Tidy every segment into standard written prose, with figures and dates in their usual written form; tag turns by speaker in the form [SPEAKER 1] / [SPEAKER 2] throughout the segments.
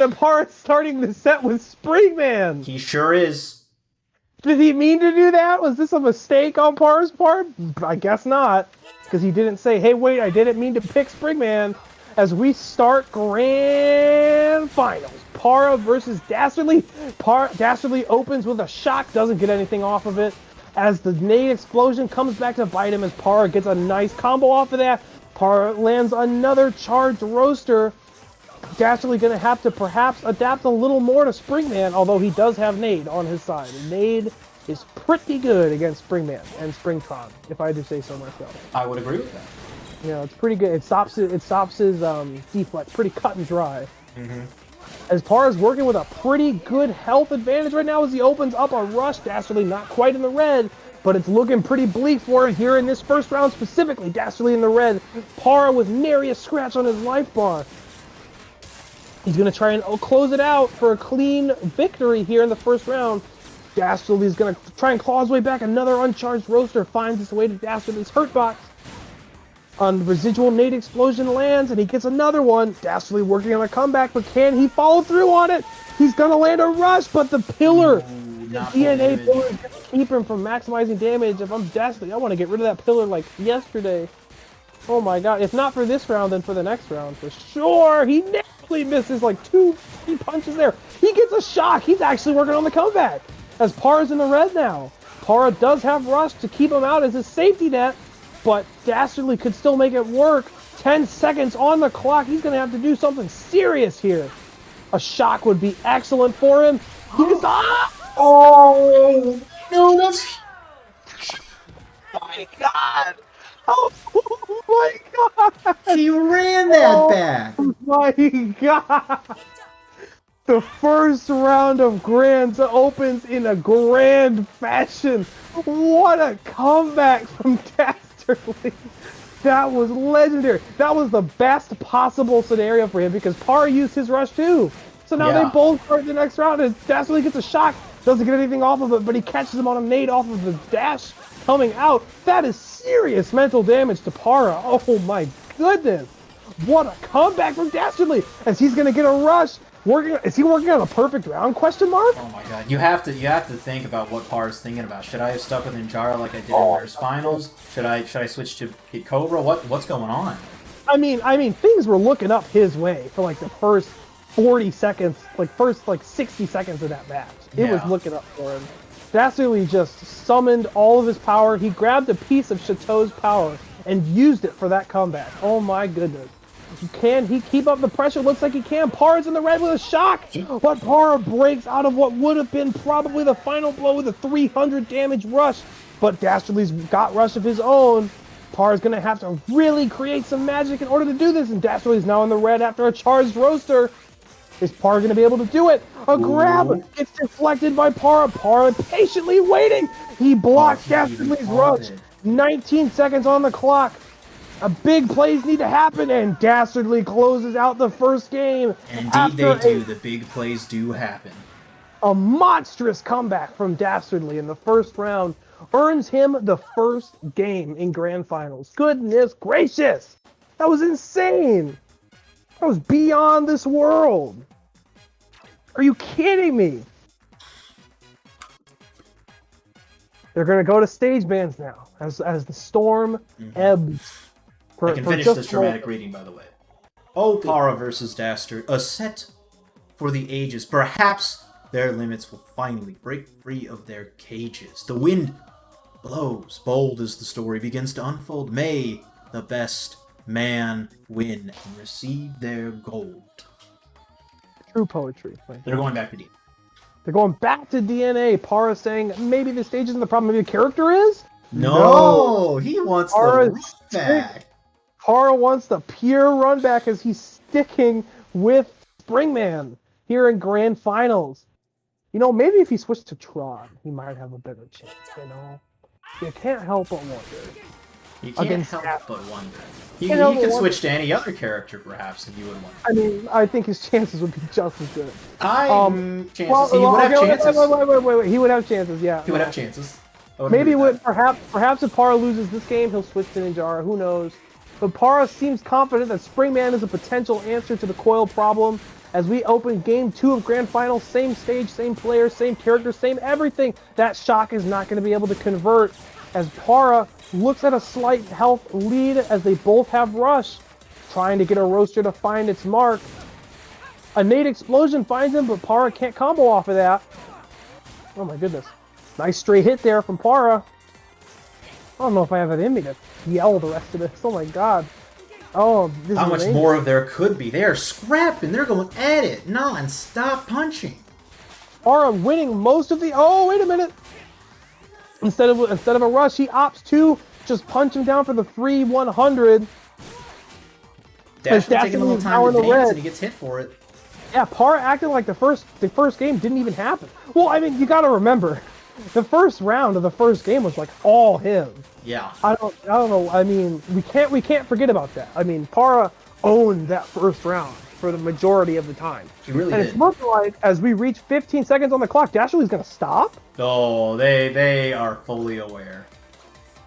[SPEAKER 1] And Parra's starting the set with Springman.
[SPEAKER 2] He sure is.
[SPEAKER 1] Did he mean to do that? Was this a mistake on Parra's part? I guess not. Because he didn't say, hey, wait, I didn't mean to pick Springman. As we start Grand Finals. Parra versus Dastardly. Dastardly opens with a shock, doesn't get anything off of it. As the nade explosion comes back to bite him as Parra gets a nice combo off of that. Parra lands another charged roaster. Dastardly going to have to perhaps adapt a little more to Springman, although he does have Nade on his side. Nade is pretty good against Springman and Springtron, if I do say so myself.
[SPEAKER 2] I would agree with that.
[SPEAKER 1] You know, it's pretty good. It stops his deflect pretty cut and dry.
[SPEAKER 2] Mm-hmm.
[SPEAKER 1] As Parra's working with a pretty good health advantage right now as he opens up a rush. Dastardly not quite in the red, but it's looking pretty bleak for him here in this first round specifically. Dastardly in the red. Parra with nary a scratch on his life bar. He's going to try and close it out for a clean victory here in the first round. Dastardly's going to try and claw his way back. Another uncharged roaster finds its way to Dastardly's hurt box. On residual nade explosion lands, and he gets another one. Dastardly working on a comeback, but can he follow through on it? He's going to land a rush, but the pillar, the DNA pillar is going to keep him from maximizing damage. If I'm Dastardly, I want to get rid of that pillar like yesterday. Oh my god, if not for this round, then for the next round, for sure. He narrowly misses like two punches there. He gets a shock. He's actually working on the comeback. As Parra's in the red now. Parra does have rush to keep him out as a safety net, but Dastardly could still make it work. 10 seconds on the clock. He's going to have to do something serious here. A shock would be excellent for him. He gets...
[SPEAKER 2] Oh, no, that's...
[SPEAKER 1] My god. Oh my god!
[SPEAKER 2] He ran that back!
[SPEAKER 1] Oh my god! The first round of Grands opens in a grand fashion. What a comeback from Dastardly. That was legendary. That was the best possible scenario for him because Parra used his rush too. So now they both start the next round and Dastardly gets a shock. Doesn't get anything off of it, but he catches him on a nade off of the dash coming out. That is serious mental damage to Parra. Oh my goodness. What a comeback from Dastardly as he's going to get a rush. Is he working on a perfect round? Question mark?
[SPEAKER 2] Oh my god. You have to think about what Parra's thinking about. Should I have stuck with Ninjara like I did in Winter's Finals? Should I switch to Kid Cobra? What's going on?
[SPEAKER 1] I mean things were looking up his way for like the first 40 seconds, first 60 seconds of that match. It was looking up for him. Dastardly just summoned all of his power. He grabbed a piece of Chateau's power and used it for that comeback. Oh my goodness. Can he keep up the pressure? Looks like he can. Parra's in the red with a shock. But Parra breaks out of what would have been probably the final blow with a 300 damage rush. But Dastardly's got rush of his own. Parra's going to have to really create some magic in order to do this. And Dastardly's now in the red after a charged roaster. Is Parra going to be able to do it? A grab. It's deflected by Parra. Parra patiently waiting. He blocked Dastardly's rush. 19 seconds on the clock. A big plays need to happen, and Dastardly closes out the first game.
[SPEAKER 2] Indeed they do. The big plays do happen.
[SPEAKER 1] A monstrous comeback from Dastardly in the first round earns him the first game in Grand Finals. Goodness gracious! That was insane! That was beyond this world! Are you kidding me? They're going to go to stage bans now, as the storm ebbs.
[SPEAKER 2] I can finish this dramatic reading, by the way. Oh, Parra versus Dastard, a set for the ages. Perhaps their limits will finally break free of their cages. The wind blows. Bold as the story begins to unfold. May the best man win and receive their gold.
[SPEAKER 1] True poetry.
[SPEAKER 2] They're going back to DNA.
[SPEAKER 1] They're going back to DNA. Parra saying maybe the stage isn't the problem. Maybe the character is?
[SPEAKER 2] No, he wants the run back.
[SPEAKER 1] Parra wants the pure run back as he's sticking with Springman here in Grand Finals. You know, maybe if he switched to Tron, he might have a better chance, you know? You can't help but wonder.
[SPEAKER 2] You can't help but wonder. He could switch to any other character, perhaps, and you would wonder.
[SPEAKER 1] I mean, I think his chances would be just as good.
[SPEAKER 2] He would have chances.
[SPEAKER 1] Wait. He would have chances, yeah.
[SPEAKER 2] He would have chances.
[SPEAKER 1] Maybe perhaps if Parra loses this game, he'll switch to Ninjara. Who knows? But Parra seems confident that Springman is a potential answer to the coil problem, as we open game 2 of Grand Finals. Same stage, same players, same characters, same everything. That shock is not going to be able to convert as Para looks at a slight health lead as they both have rush, trying to get a roaster to find its mark. A nade explosion finds him, but Para can't combo off of that. Oh my goodness. Nice straight hit there from Para. I don't know if I have it in me to yell the rest of this. Oh my god. Oh, this
[SPEAKER 2] How
[SPEAKER 1] is
[SPEAKER 2] much
[SPEAKER 1] amazing.
[SPEAKER 2] more of there could be? They are scrapping. They're going at it. Non-stop punching.
[SPEAKER 1] Para winning most of the... Oh, wait a minute. Instead of a rush, he opts to just punch him down for the 3-100.
[SPEAKER 2] Dash taking a little time to dance, and he gets hit for it.
[SPEAKER 1] Yeah, Para acted like the first game didn't even happen. Well, I mean, you got to remember, the first round of the first game was like all him.
[SPEAKER 2] Yeah.
[SPEAKER 1] I don't know. I mean, we can't forget about that. I mean, Para owned that first round for the majority of the time.
[SPEAKER 2] He really
[SPEAKER 1] and
[SPEAKER 2] did.
[SPEAKER 1] It's looking like as we reach 15 seconds on the clock, Dastardly's gonna stop.
[SPEAKER 2] Oh, they are fully aware.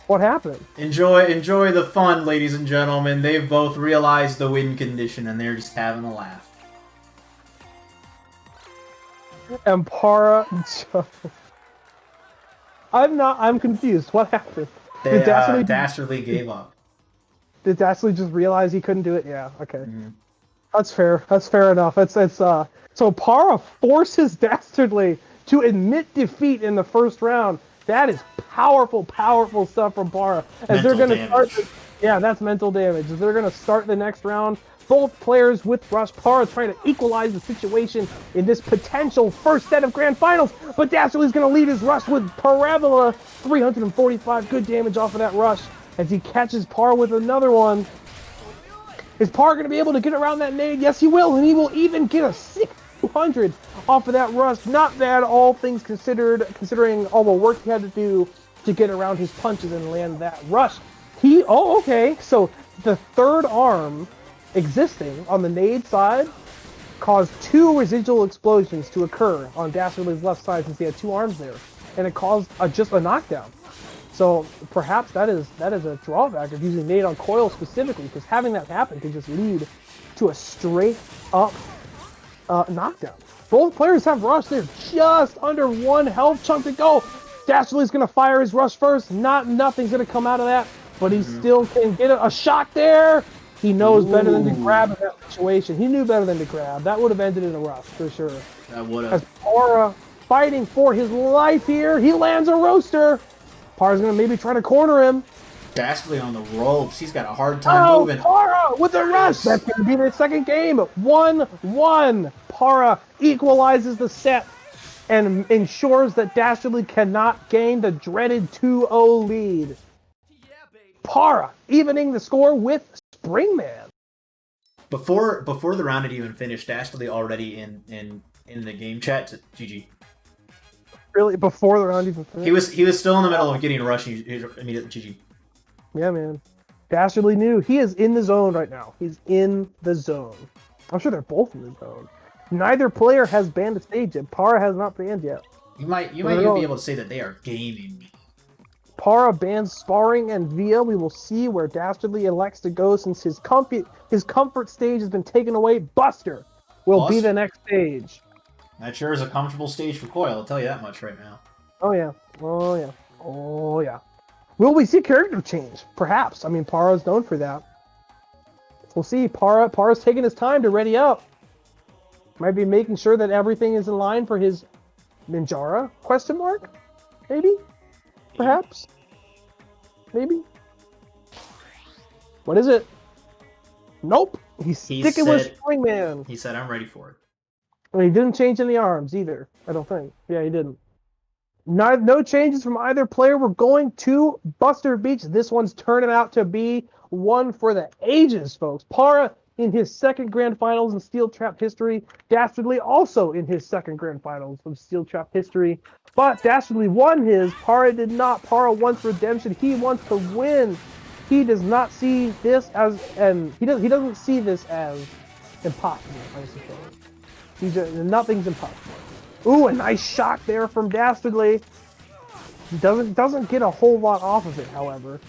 [SPEAKER 1] What happened?
[SPEAKER 2] Enjoy the fun, ladies and gentlemen. They've both realized the win condition, and they're just having a laugh.
[SPEAKER 1] And Para just... I'm confused. What happened?
[SPEAKER 2] Did Dastardly gave up.
[SPEAKER 1] Did Dastardly just realize he couldn't do it? Yeah, okay. That's fair. That's fair enough. So Para forces Dastardly to admit defeat in the first round. That is powerful, powerful stuff from Para. As they're going to start... Yeah, that's mental damage. As they're going to start the next round, both players with rush. Para trying to equalize the situation in this potential first set of Grand Finals. But Dastardly's going to lead his rush with Parabola. 345 good damage off of that rush as he catches Para with another one. Is Para going to be able to get around that nade? Yes, he will. And he will even get a 600 off of that rush. Not bad, all things considered, considering all the work he had to do to get around his punches and land that rush. Oh, okay. So the third arm existing on the nade side caused 2 residual explosions to occur on Dastardly's left side since he had 2 arms there. And it caused just a knockdown. So perhaps that is a drawback of using nade on coil specifically, because having that happen can just lead to a straight up knockdown. Both players have rush. They're just under 1 health chunk to go. Dastardly's going to fire his rush first. Nothing's going to come out of that, but he still can get a shot there. He knows better than to grab in that situation. He knew better than to grab. That would have ended in a rush for sure.
[SPEAKER 2] That would have.
[SPEAKER 1] As Para fighting for his life here, he lands a roaster. Para's going to maybe try to corner him.
[SPEAKER 2] Dastardly on the ropes. He's got a hard time moving.
[SPEAKER 1] Para with a rush. That's going to be their second game. 1-1. Para equalizes the set and ensures that Dastardly cannot gain the dreaded 2-0 lead. Para evening the score with Springman.
[SPEAKER 2] Before the round had even finished, Dastardly already in the game chat to GG.
[SPEAKER 1] Really? Before the round even finished?
[SPEAKER 2] He was still in the middle of getting a rush. He immediately GG.
[SPEAKER 1] Yeah, man. Dastardly knew. He is in the zone right now. He's in the zone. I'm sure they're both in the zone. Neither player has banned a stage yet. Para has not banned yet.
[SPEAKER 2] You might even be able to say that they are gaming.
[SPEAKER 1] Para bans sparring and via. We will see where Dastardly elects to go since his comfort stage has been taken away. Buster will be the next stage.
[SPEAKER 2] That sure is a comfortable stage for Coil, I'll tell you that much right now.
[SPEAKER 1] Oh yeah. Oh yeah. Oh yeah. Will we see character change? Perhaps. I mean, Para's known for that. We'll see. Para's taking his time to ready up. Might be making sure that everything is in line for his Ninjara? Question mark? Maybe? Perhaps? Maybe? What is it? Nope. He's sticking with Springman.
[SPEAKER 2] He said, I'm ready for it.
[SPEAKER 1] And he didn't change any arms either, I don't think. Yeah, he didn't. No changes from either player. We're going to Buster Beach. This one's turning out to be one for the ages, folks. Para in his second Grand Finals in Steel Trap history. Dastardly also in his second Grand Finals of Steel Trap history. But Dastardly won his. Para did not. Para wants redemption. He wants to win. He does not see this as, and he doesn't see this as impossible, I suppose. Nothing's impossible. Ooh, a nice shot there from Dastardly. Doesn't get a whole lot off of it, however.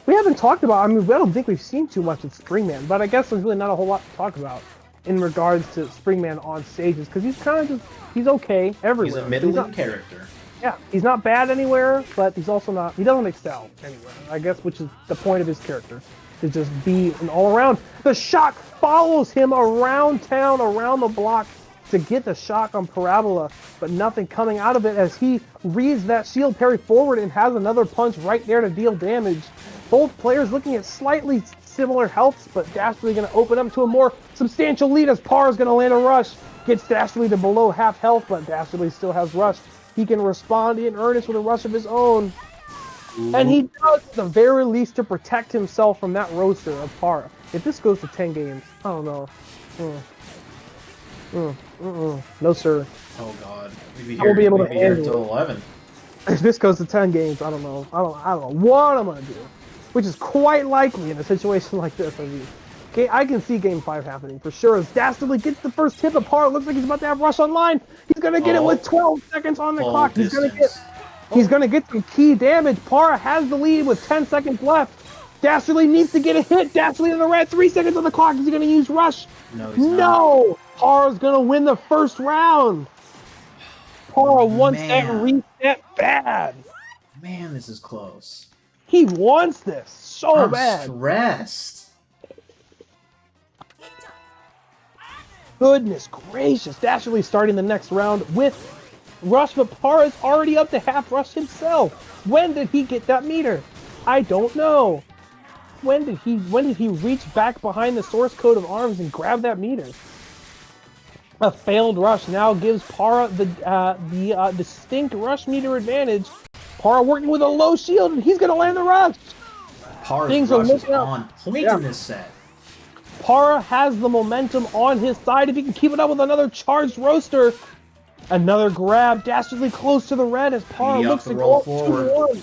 [SPEAKER 1] We haven't talked about, I don't think we've seen too much of Springman, but I guess there's really not a whole lot to talk about in regards to Springman on stages, because he's kind of just, he's okay everywhere.
[SPEAKER 2] He's a middling character.
[SPEAKER 1] Yeah, he's not bad anywhere, but he's also not, he doesn't excel anywhere, I guess, which is the point of his character, to just be an all-around. The shock follows him around town, around the block, to get the shock on Parabola, but nothing coming out of it as he reads that shield parry forward and has another punch right there to deal damage. Both players looking at slightly similar healths, but Dastardly going to open up to a more substantial lead as Parr is going to land a rush. Gets Dastardly to below half health, but Dastardly still has rush. He can respond in earnest with a rush of his own. Ooh. And he does, at the very least, to protect himself from that roaster of Parr. If this goes to 10 games, I don't know. No, sir.
[SPEAKER 2] Oh, God.
[SPEAKER 1] I won't be able to handle
[SPEAKER 2] until 11.
[SPEAKER 1] If this goes to 10 games, I don't know. I don't know what I'm going to do. Which is quite likely in a situation like this. I mean, okay, I can see Game 5 happening for sure. As Dastardly gets the first hit apart, looks like he's about to have rush online. He's gonna get it with 12 seconds on the clock. He's gonna get some key damage. Parr has the lead with 10 seconds left. Dastardly needs to get a hit. Dastardly in the red, 3 seconds on the clock. Is he gonna use rush?
[SPEAKER 2] No, he's not.
[SPEAKER 1] Parr's gonna win the first round. Parr wants that reset bad.
[SPEAKER 2] Man, this is close.
[SPEAKER 1] He wants this so bad.
[SPEAKER 2] I'm stressed.
[SPEAKER 1] Goodness gracious. Dastardly starting the next round with rush, but Parr is already up to half rush himself. When did he get that meter? I don't know. When did he reach back behind the source code of arms and grab that meter? A failed rush now gives Parr the distinct rush meter advantage. Parr working with a low shield, and he's going to land the rush.
[SPEAKER 2] Parr's rush is on point in this set.
[SPEAKER 1] Parr has the momentum on his side. If he can keep it up with another charged roaster. Another grab. Dastardly close to the red as Parr looks to go forward.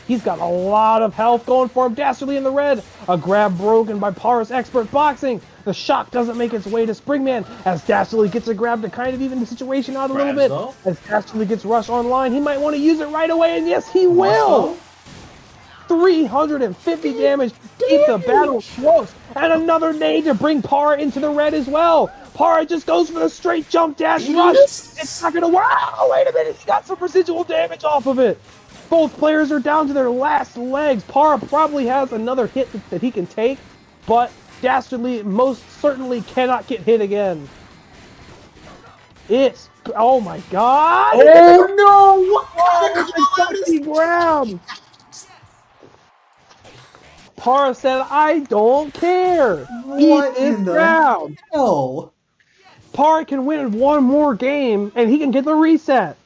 [SPEAKER 1] He's got a lot of health going for him. Dastardly in the red. A grab broken by Parr's expert boxing. The shock doesn't make its way to Springman as Dastardly gets a grab to kind of even the situation out a little bit. As Dastardly gets rush online, he might want to use it right away, and yes, he will! 350 damage to keep the battle close. And another nade to bring Parr into the red as well. Parr just goes for the straight jump dash rush. It's not going to work. Oh, wait a minute. He got some residual damage off of it. Both players are down to their last legs. Parr probably has another hit that he can take, but Dastardly most certainly cannot get hit again. It's... Oh, my God.
[SPEAKER 2] Oh, no.
[SPEAKER 1] What kind of ground? Parr said, I don't care.
[SPEAKER 2] What in the hell?
[SPEAKER 1] Parr can win one more game, and he can get the reset.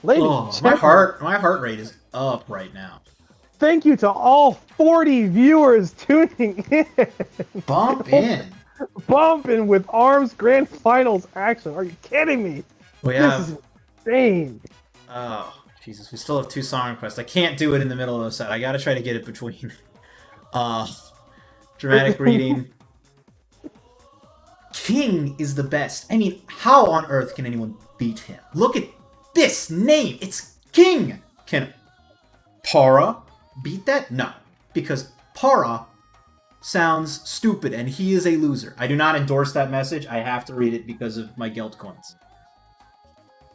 [SPEAKER 1] Ladies,
[SPEAKER 2] my heart rate is up right now.
[SPEAKER 1] Thank you to all 40 viewers tuning in.
[SPEAKER 2] Bump in.
[SPEAKER 1] Bumping with ARMS Grand Finals action. Are you kidding me? This is insane.
[SPEAKER 2] Oh. Jesus, we still have 2 song requests. I can't do it in the middle of the set. I gotta try to get it between. Dramatic reading. King is the best. I mean, how on earth can anyone beat him? Look at this name. It's King. Can Para beat that? No. Because Para sounds stupid and he is a loser. I do not endorse that message. I have to read it because of my guilt coins.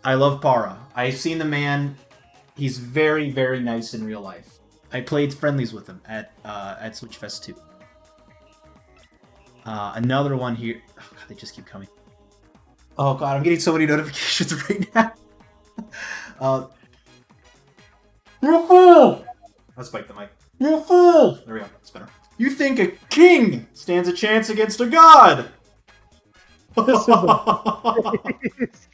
[SPEAKER 2] I love Para. I've seen the man... He's very, very nice in real life. I played friendlies with him at Switchfest 2. Another one here. Oh, God, they just keep coming. Oh, God, I'm getting so many notifications right now. You're a fool! Let's spike the mic. You're a fool! There we go. That's better. You think a king stands a chance against a god?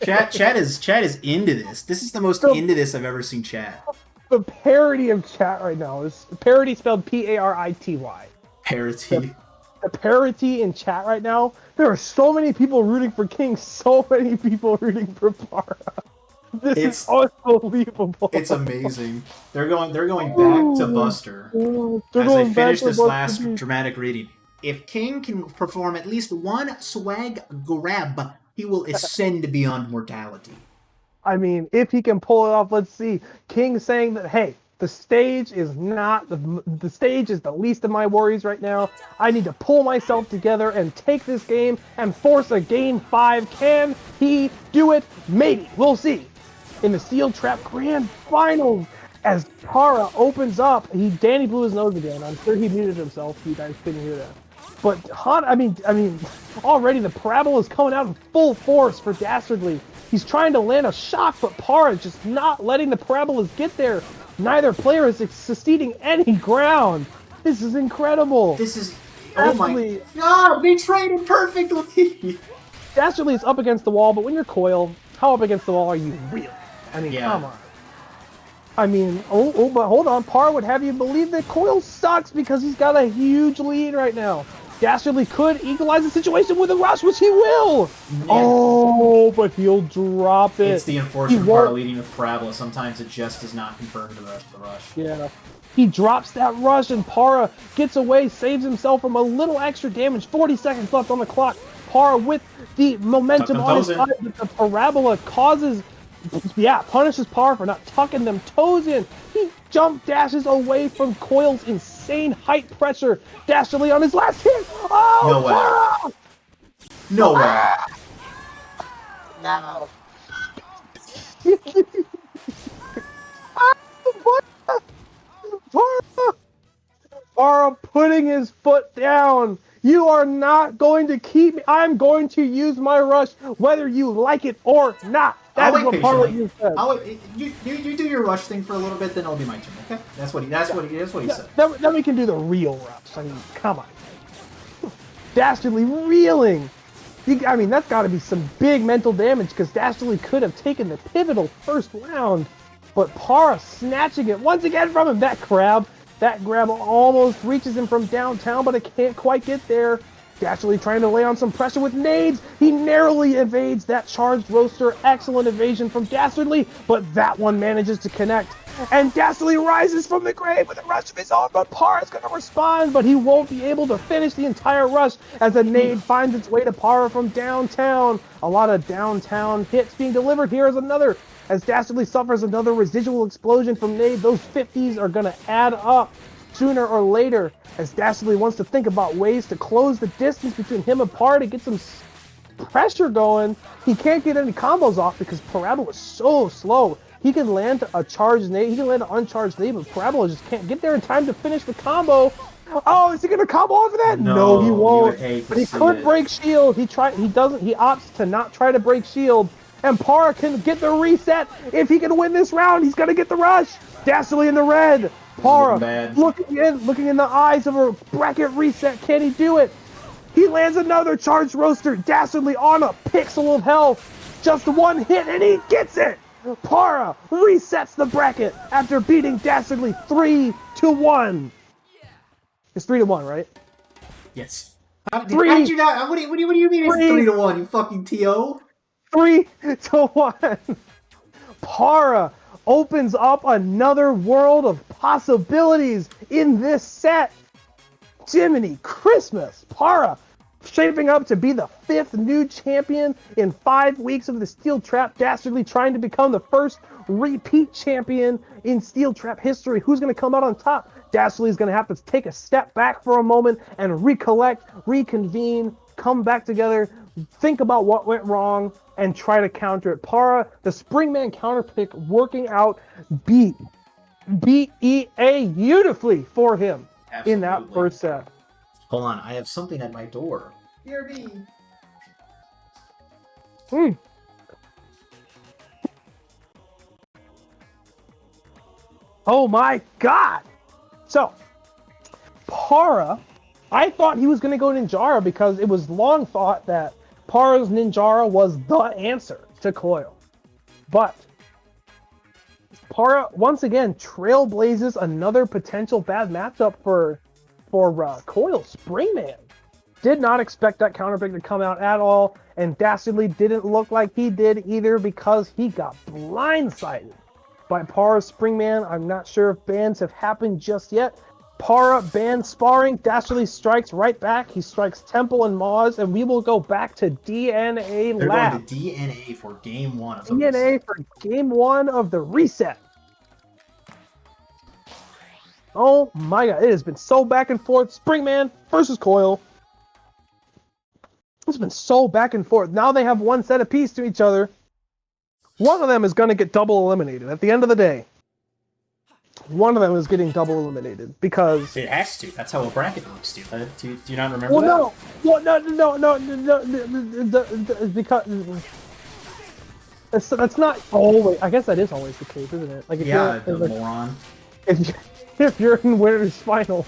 [SPEAKER 2] Chat is into this. This is the most into this I've ever seen chat.
[SPEAKER 1] The parody of chat right now is parody spelled Parity.
[SPEAKER 2] Parity.
[SPEAKER 1] The parity in chat right now. There are so many people rooting for King, so many people rooting for Para. This is unbelievable.
[SPEAKER 2] It's amazing. They're going back to Buster as I finish this last dramatic reading. If King can perform at least one swag grab, he will ascend beyond mortality.
[SPEAKER 1] I mean, if he can pull it off, let's see. King saying that, hey, The stage is not the stage is the least of my worries right now. I need to pull myself together and take this game and force a game 5. Can he do it? Maybe. We'll see. In the Steel Trap Grand Finals, as Para opens up, Danny blew his nose again. I'm sure he muted himself. You guys couldn't hear that. But I mean, already the parabola is coming out in full force for Dastardly. He's trying to land a shock, but Para is just not letting the parabolas get there. Neither player is succeeding any ground. This is incredible.
[SPEAKER 2] This is... Oh my God, they traded perfectly.
[SPEAKER 1] Dastardly is up against the wall, but when you're Coil, how up against the wall are you really? I mean, come on. I mean, but hold on. Para would have you believe that Coil sucks because he's got a huge lead right now. Dastardly could equalize the situation with a rush, which he will. Yeah. Oh, but he'll drop it.
[SPEAKER 2] It's the unfortunate part of leading with Parabola. Sometimes it just does not confirm the rest of the rush.
[SPEAKER 1] Yeah. He drops that rush, and Para gets away, saves himself from a little extra damage. 40 seconds left on the clock. Para with the momentum on his side, but the Parabola causes... Yeah, punishes Para for not tucking them toes in. He jump dashes away from Coil's insane height pressure. Dastardly on his last hit. Oh,
[SPEAKER 2] no way.
[SPEAKER 1] Para!
[SPEAKER 2] No way.
[SPEAKER 3] No.
[SPEAKER 1] Para putting his foot down. You are not going to keep me. I'm going to use my rush, whether you like it or not. That is what Para you said.
[SPEAKER 2] You do your rush thing for a little bit, then it'll be my turn. Okay, that's what he said.
[SPEAKER 1] Then we can do the real rush. I mean, come on. Dastardly reeling. I mean, that's got to be some big mental damage because Dastardly could have taken the pivotal first round, but Para snatching it once again from him. That grab almost reaches him from downtown, but it can't quite get there. Dastardly trying to lay on some pressure with nades. He narrowly evades that charged roaster. Excellent evasion from Dastardly, but that one manages to connect. And Dastardly rises from the grave with a rush of his own, but Para's going to respond, but he won't be able to finish the entire rush as a nade finds its way to Para from downtown. A lot of downtown hits being delivered. Here is another. As Dastardly suffers another residual explosion from nade, those 50s are going to add up sooner or later, as Dastardly wants to think about ways to close the distance between him and Para to get some pressure going. He can't get any combos off because Parabola is so slow. He can land a charged nade, he can land an uncharged nade, but Parabola just can't get there in time to finish the combo. Oh, is he gonna combo off of that? No, he won't. But he could break shield. He opts to not try to break shield. And Para can get the reset. If he can win this round, he's gonna get the rush. Dastardly in the red. Para looking in the eyes of a bracket reset. Can he do it? He lands another charged roaster. Dastardly on a pixel of health. Just one hit and he gets it. Para resets the bracket after beating Dastardly 3-1. It's 3-1, right?
[SPEAKER 2] Yes. How did you not? What do you mean it's 3-1? You fucking TO?
[SPEAKER 1] 3-1. Para opens up another world of possibilities in this set. Jiminy Christmas. Para shaping up to be the 5th new champion in 5 weeks of the Steel Trap. Dastardly trying to become the first repeat champion in Steel Trap history. Who's going to come out on top? Dastardly is going to have to take a step back for a moment and recollect, reconvene, come back together, think about what went wrong, and try to counter it. Para, the Springman counter pick, working out beat EA beautifully for him. Absolutely. In that first set.
[SPEAKER 2] Hold on, I have something at my door. BRB.
[SPEAKER 1] Oh my god! So, Para, I thought he was going to go Ninjara because it was long thought that Para's Ninjara was the answer to Coil. But Para, once again, trailblazes another potential bad matchup for Coil. Springman did not expect that counter pick to come out at all, and Dastardly didn't look like he did either because he got blindsided by Para's Springman. I'm not sure if bans have happened just yet. Para ban sparring. Dastardly strikes right back. He strikes Temple and Maz, and we will go back to DNA Lab.
[SPEAKER 2] They're going to DNA for game one of the
[SPEAKER 1] DNA reset. For game one of the reset. Oh my god, it has been so back and forth. Springman versus Coil. It's been so back and forth. Now they have one set apiece to each other. One of them is going to get double eliminated at the end of the day. One of them is getting double eliminated because
[SPEAKER 2] it has to. That's how a bracket works, dude. Do you not remember that?
[SPEAKER 1] No. Well, no. Because that's not always. I guess that is always the case, isn't it? Like, if you're,
[SPEAKER 2] moron.
[SPEAKER 1] If you're in winners final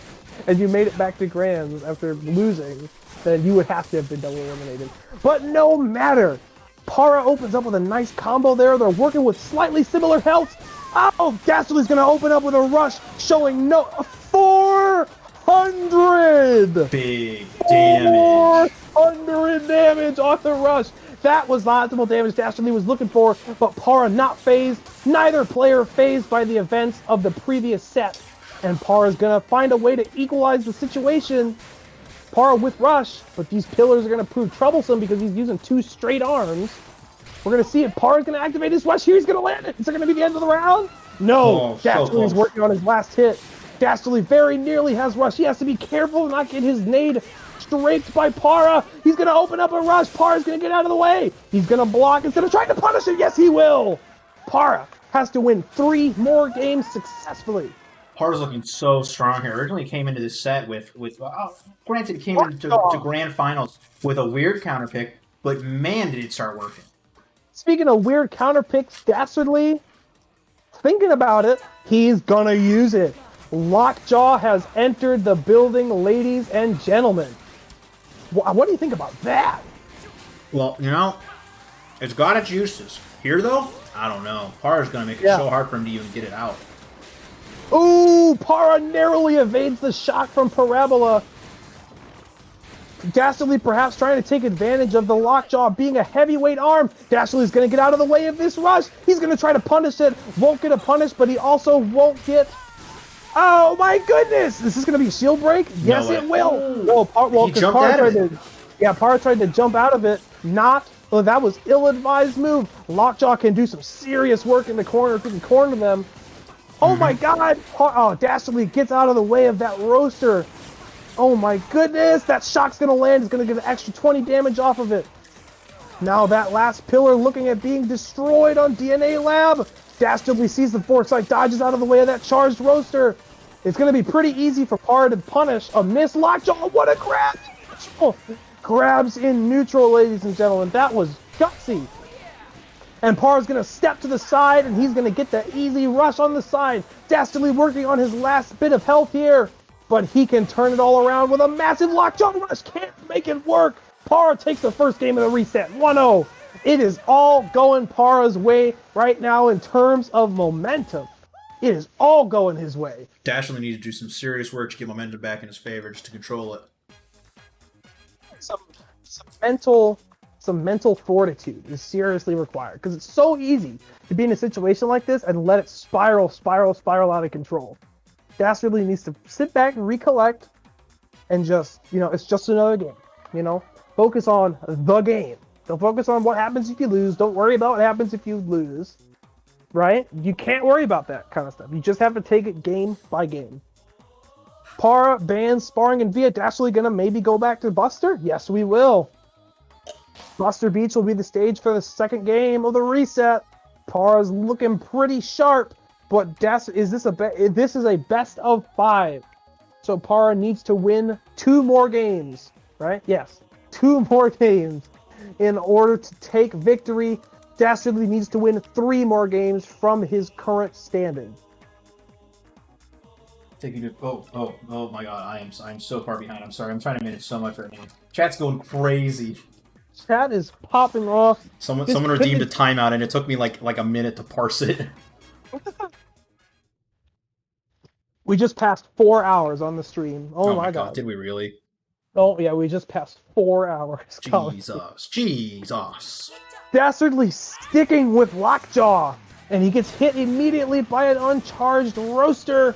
[SPEAKER 1] and you made it back to grands after losing, then you would have to have been double eliminated. But no matter. Para opens up with a nice combo there. They're working with slightly similar health. Oh, Dastardly's going to open up with a rush, showing 400!
[SPEAKER 2] Big damage.
[SPEAKER 1] 400 damage on the rush. That was the optimal damage Dastardly was looking for, but Para not phased. Neither player phased by the events of the previous set. And Para's going to find a way to equalize the situation. Para with rush, but these pillars are going to prove troublesome because he's using 2 straight arms. We're going to see it. Para's going to activate his rush here. He's going to land it. Is it going to be the end of the round? No. Dastardly's working on his last hit. Dastardly very nearly has rush. He has to be careful to not get his nade strafed by Para. He's going to open up a rush. Para's going to get out of the way. He's going to block instead of trying to punish him. Yes, he will. Para has to win 3 more games successfully.
[SPEAKER 2] Para's looking so strong here. Originally came into this set with granted, it came into grand finals with a weird counter pick, but man, did it start working.
[SPEAKER 1] Speaking of weird counter picks, Dastardly, thinking about it, he's gonna use it. Lockjaw has entered the building, ladies and gentlemen. What do you think about that?
[SPEAKER 2] Well, it's got its uses. Here, though, I don't know. Para's gonna make it so hard for him to even get it out.
[SPEAKER 1] Ooh, Para narrowly evades the shock from Parabola. Dastardly perhaps trying to take advantage of the Lockjaw being a heavyweight arm. Dastardly's going to get out of the way of this rush. He's going to try to punish it. Won't get a punish, but he also won't get... Oh my goodness! Is this going to be a shield break? Yes, it will. No,
[SPEAKER 2] he jumped out of it.
[SPEAKER 1] Para tried to jump out of it. Well, that was ill-advised move. Lockjaw can do some serious work in the corner if he can corner them. Oh my god! Oh, Dastardly gets out of the way of that roaster. Oh my goodness! That shock's gonna land. It's gonna get an extra 20 damage off of it. Now that last pillar looking at being destroyed on DNA Lab. Dastardly sees the foresight, dodges out of the way of that charged roaster. It's gonna be pretty easy for Para to punish a miss Lockjaw. What a grab! Grabs in neutral, ladies and gentlemen. That was gutsy. And Para's going to step to the side, and he's going to get the easy rush on the side. Dastardly working on his last bit of health here, but he can turn it all around with a massive Lockjaw rush. Can't make it work. Para takes the first game of the reset, 1-0. It is all going Para's way right now in terms of momentum. It is all going his way.
[SPEAKER 2] Dastardly needs to do some serious work to get momentum back in his favor, just to control it. Some mental fortitude is seriously required because it's so easy to be in a situation like this and let it spiral out of control. Dastardly needs to sit back and recollect and just, it's just another game, Focus on the game. Don't focus on what happens if you lose. Don't worry about what happens if you lose, right? You can't worry about that kind of stuff. You just have to take it game by game. Para bans sparring and Via. Dastardly gonna maybe go back to Buster? Yes, we will. Buster Beach will be the stage for the second game of the reset. Para's looking pretty sharp, but this is a best of 5. So Para needs to win 2 more games, right? Yes, 2 more games in order to take victory. Dastardly needs to win 3 more games from his current standing. Oh my god, I'm so far behind. I'm sorry. I'm trying to manage so much right now. Chat's going crazy.
[SPEAKER 1] Chat is popping off.
[SPEAKER 2] Someone redeemed a timeout, and it took me like a minute to parse it.
[SPEAKER 1] We just passed 4 hours on the stream. Oh my god.
[SPEAKER 2] Did we really?
[SPEAKER 1] Oh yeah, we just passed 4 hours.
[SPEAKER 2] Jesus.
[SPEAKER 1] Dastardly sticking with Lockjaw, and he gets hit immediately by an uncharged roaster.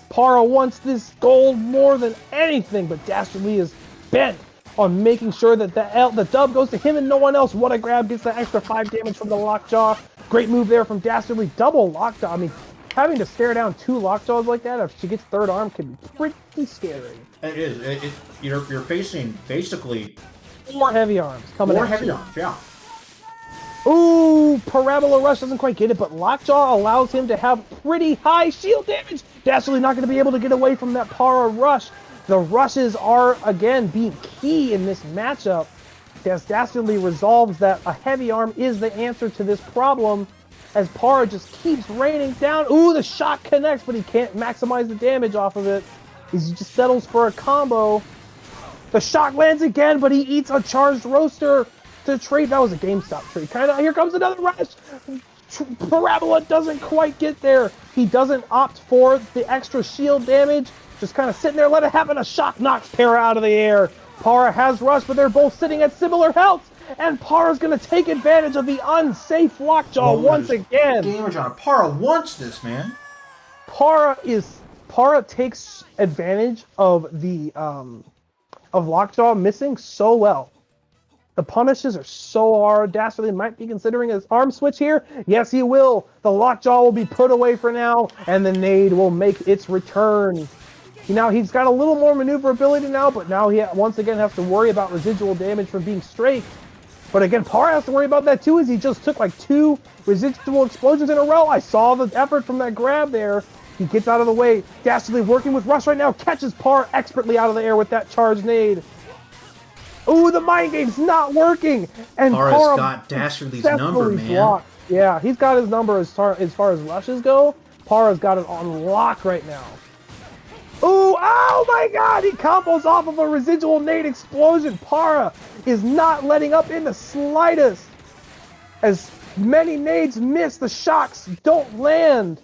[SPEAKER 1] Para wants this gold more than anything, but Dastardly is bent on making sure that the dub goes to him and no one else. What a grab, gets that extra 5 damage from the Lockjaw. Great move there from Dastardly. Double Lockjaw. I mean, having to stare down 2 lockjaws like that if she gets third arm can be pretty scary.
[SPEAKER 2] It is. You're facing basically
[SPEAKER 1] 4 heavy arms coming at
[SPEAKER 2] 4 heavy
[SPEAKER 1] you.
[SPEAKER 2] arms, yeah.
[SPEAKER 1] Ooh, Parabola Rush doesn't quite get it, but Lockjaw allows him to have pretty high shield damage. Dastardly not going to be able to get away from that Para Rush. The rushes are, again, being key in this matchup, as Dastardly resolves that a heavy arm is the answer to this problem, as Para just keeps raining down. Ooh, the shot connects, but he can't maximize the damage off of it. He just settles for a combo. The shock lands again, but he eats a charged roaster to trade. That was a GameStop trade. Kind of. Here comes another rush. Parabola doesn't quite get there. He doesn't opt for the extra shield damage. Just kind of sitting there, let it happen. A shock knocks Para out of the air. Para has rush, but they're both sitting at similar health. And Para's going to take advantage of the unsafe Lockjaw once again.
[SPEAKER 2] Damage on Para wants this, man.
[SPEAKER 1] Para takes advantage of the of Lockjaw missing so well. The punishes are so hard. Dastardly might be considering his arm switch here. Yes, he will. The Lockjaw will be put away for now, and the nade will make its return. Now, he's got a little more maneuverability now, but now he once again has to worry about residual damage from being strafed. But again, Para has to worry about that too, as he just took like 2 residual explosions in a row. I saw the effort from that grab there. He gets out of the way. Dastardly working with Rush right now, catches Para expertly out of the air with that charged nade. Ooh, the mind game's not working! And
[SPEAKER 2] Para's got Dastardly's number, man.
[SPEAKER 1] Blocked. Yeah, he's got his number as far as rushes go. Para's got it on lock right now. Ooh, oh my god! He combos off of a residual nade explosion. Para is not letting up in the slightest. As many nades miss, the shocks don't land.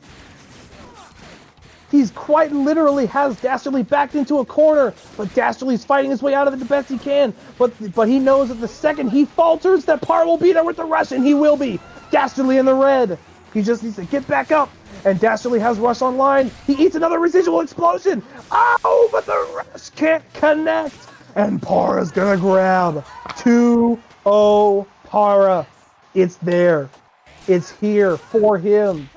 [SPEAKER 1] He's quite literally has Dastardly backed into a corner, but Dastardly's fighting his way out of it the best he can. But he knows that the second he falters, that Para will be there with the rush, and he will be. Dastardly in the red. He just needs to get back up, and Dastardly has rush online. He eats another residual explosion. Oh, but the rush can't connect, and Para's gonna grab 2-0 Para. It's there. It's here for him.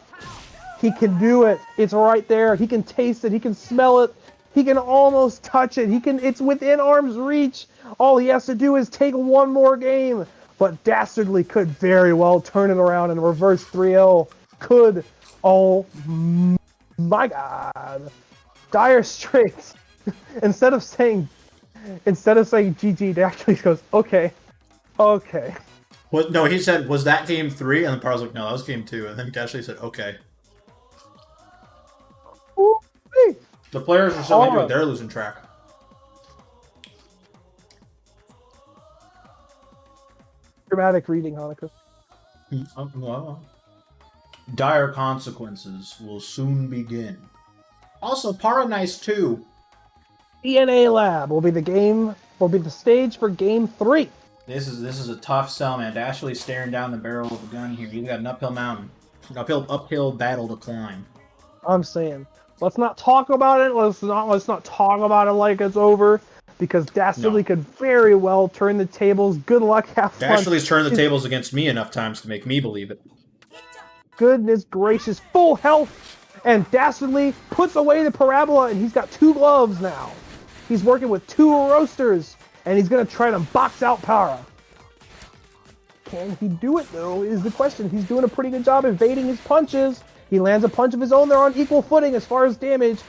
[SPEAKER 1] He can do it. It's right there. He can taste it. He can smell it. He can almost touch it. It's within arm's reach. All he has to do is take one more game. But Dastardly could very well turn it around and reverse 3-0. Could. Oh my god. Dire Straits. Instead of saying GG, Dastardly goes, okay. Okay.
[SPEAKER 2] Well, no, he said, was that game 3? And then Para's like, no, that was game 2. And then Dastardly said, okay. The players are so into it, they're losing track.
[SPEAKER 1] Dramatic reading, Hanukkah.
[SPEAKER 2] Well, dire consequences will soon begin. Also, Paradise 2.
[SPEAKER 1] DNA Lab will be the stage for game 3.
[SPEAKER 2] This is a tough sell, man. Dastardly's staring down the barrel of a gun here. He's got an uphill mountain. Uphill battle to climb.
[SPEAKER 1] I'm saying, let's not talk about it. Let's not talk about it like it's over, because Dastardly could very well turn the tables. Good luck, have fun.
[SPEAKER 2] Dastardly's turned the tables against me enough times to make me believe it.
[SPEAKER 1] Goodness gracious, full health, and Dastardly puts away the Parabola, and he's got 2 gloves now. He's working with 2 roasters, and he's gonna try to box out Para. Can he do it though, is the question. He's doing a pretty good job evading his punches. He lands a punch of his own. They're on equal footing as far as damage.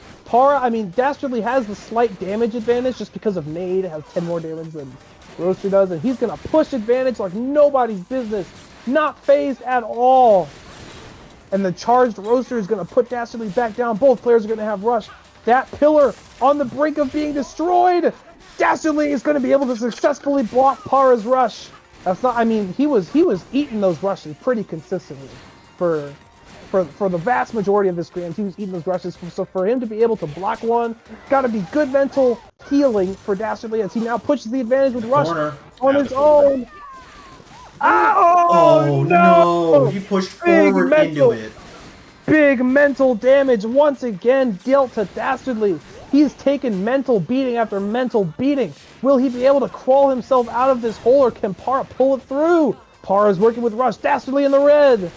[SPEAKER 1] Dastardly has the slight damage advantage just because of nade. It has 10 more damage than Roaster does, and he's gonna push advantage like nobody's business. Not phased at all. And the charged Roaster is gonna put Dastardly back down. Both players are gonna have rush. That pillar on the brink of being destroyed. Dastardly is gonna be able to successfully block Para's rush. That's not, he was eating those rushes pretty consistently for the vast majority of this game. He was eating those rushes, so for him to be able to block one, gotta be good mental healing for Dastardly as he now pushes the advantage with rush on his own. Oh no!
[SPEAKER 2] He pushed forward into it.
[SPEAKER 1] Big mental damage once again dealt to Dastardly. He's taken mental beating after mental beating. Will he be able to crawl himself out of this hole, or can Para pull it through? Para's working with rush. Dastardly in the red.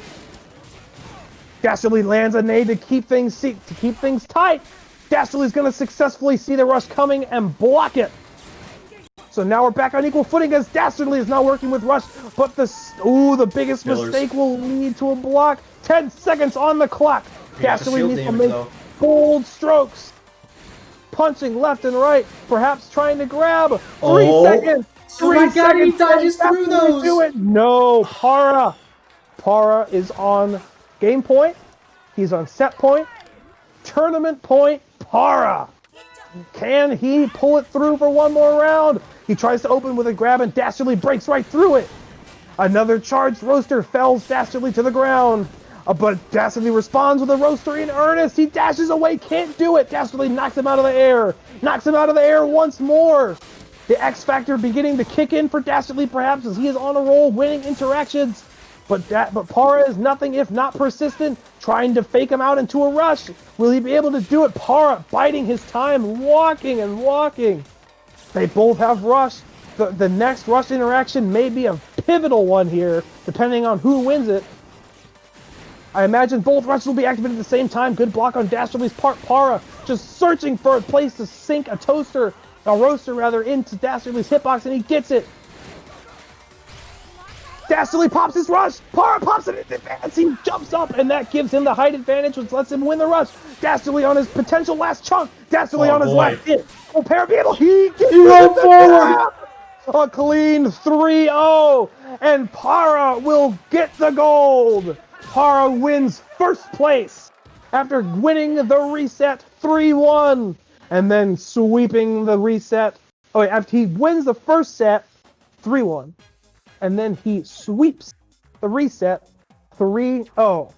[SPEAKER 1] Dastardly lands a nade to keep things tight. Dastardly's going to successfully see the rush coming and block it. So now we're back on equal footing as Dastardly is now working with Rush, but the biggest mistake will lead to a block. 10 seconds on the clock. Dastardly needs to make bold strokes. Punching left and right, perhaps trying to grab. 3 seconds. 3 seconds.
[SPEAKER 2] He dodges through those.
[SPEAKER 1] Do it. No, Para. Para is on game point. He's on set point. Tournament point. Para. Can he pull it through for one more round? He tries to open with a grab and Dastardly breaks right through it. Another charged roaster fells Dastardly to the ground. But Dastardly responds with a roaster in earnest. He dashes away, can't do it. Dastardly knocks him out of the air. Knocks him out of the air once more. The X Factor beginning to kick in for Dastardly perhaps as he is on a roll, winning interactions. But Para is nothing if not persistent, trying to fake him out into a rush. Will he be able to do it? Para biding his time, walking and walking. They both have rush. The next rush interaction may be a pivotal one here, depending on who wins it. I imagine both rushes will be activated at the same time. Good block on Dastardly's part. Para just searching for a place to sink a roaster rather, into Dastardly's hitbox, and he gets it. Dastardly pops his rush. Para pops it in advance. He jumps up, and that gives him the height advantage, which lets him win the rush. Dastardly on his potential last chunk. Dastardly on his last hit. Will Para be able? He gets it forward. A clean 3-0, and Para will get the gold. Para wins first place after winning the reset 3-1, and then sweeping the reset. Oh wait, after he wins the first set 3-1. And then he sweeps the reset 3-0.